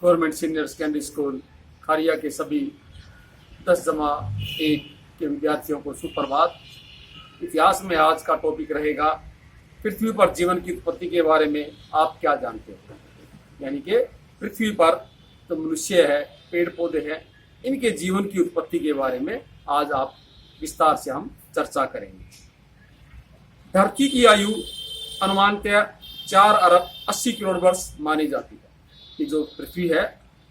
Government senior secondary school खारिया के सभी 10-1 के विद्यार्थियों को सुप्रभात। इतिहास में आज का टॉपिक रहेगा पृथ्वी पर जीवन की उत्पत्ति के बारे में आप क्या जानते हो। यानी कि पृथ्वी पर जो मनुष्य है, पेड़ पौधे हैं, इनके जीवन की उत्पत्ति के बारे में आज आप विस्तार से हम चर्चा करेंगे। धरती की आयु अनुमानतः 4 अरब 80 करोड़ वर्ष मानी जाती है। कि जो पृथ्वी है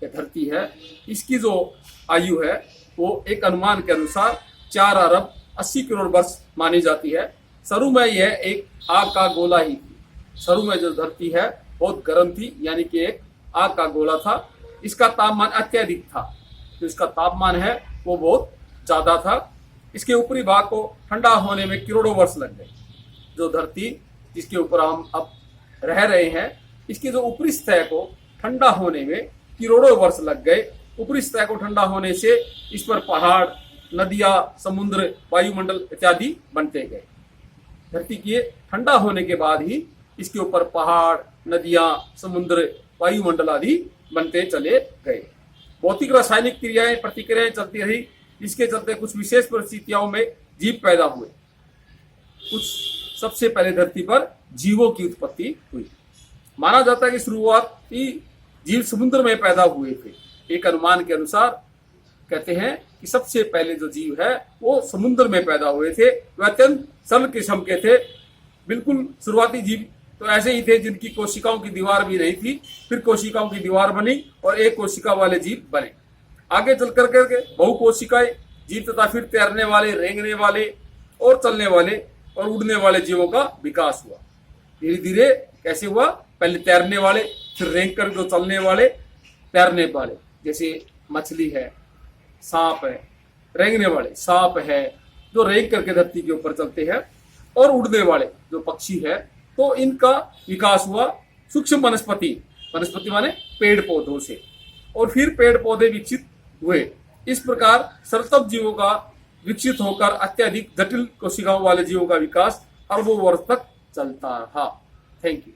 या धरती है, इसकी जो आयु है वो एक अनुमान के अनुसार 4 अरब 80 करोड़ वर्ष मानी जाती है। शुरू में यह एक आग का गोला ही थी। शुरू में जो धरती है बहुत गर्म थी, यानी कि एक आग का गोला था। इसका तापमान अत्यधिक था, तो इसका तापमान है वो बहुत ज्यादा था। इसके ऊपरी भाग को ठंडा होने में करोड़ों वर्ष लग गए। जो धरती जिसके ऊपर हम अब रह रहे हैं, इसकी जो ऊपरी सतह को ठंडा होने में करोड़ों वर्ष लग गए। ऊपरी सतह को ठंडा होने से इस पर पहाड़, नदियां, समुद्र, वायुमंडल इत्यादि बनते गए। धरती के ठंडा होने के बाद ही इसके ऊपर पहाड़, नदियां, समुद्र, वायुमंडल आदि बनते चले गए। भौतिक रासायनिक क्रियाएं, प्रतिक्रियाएं चलती रही, जिसके चलते कुछ विशेष परिस्थितियों में जीव पैदा हुए। कुछ सबसे पहले धरती पर जीवों की उत्पत्ति हुई। माना जाता है कि शुरुआती जीव समुद्र में पैदा हुए थे। एक अनुमान के अनुसार कहते हैं कि सबसे पहले जो जीव है वो समुद्र में पैदा हुए थे। वह अत्यंत सरल किस्म के थे। बिल्कुल शुरुआती जीव तो ऐसे ही थे जिनकी कोशिकाओं की दीवार भी नहीं थी, फिर कोशिकाओं की दीवार बनी और एक कोशिका वाले जीव बने। आगे चल करके बहुकोशिकाएं जीव तथा फिर तैरने वाले, रेंगने वाले और चलने वाले और उड़ने वाले जीवों का विकास हुआ। धीरे धीरे कैसे हुआ? पहले तैरने वाले, फिर रेंग कर जो चलने वाले, तैरने वाले, जैसे मछली है, सांप है। रेंगने वाले सांप है जो रेंग करके धरती के ऊपर चलते हैं, और उड़ने वाले जो पक्षी है। तो इनका विकास हुआ सूक्ष्म वनस्पति, वनस्पति माने पेड़ पौधों से, और फिर पेड़ पौधे विकसित हुए। इस प्रकार सरलतम जीवों का विकसित होकर अत्यधिक जटिल कोशिकाओं वाले जीवों का विकास अरबों वर्ष तक चलता रहा। Thank you.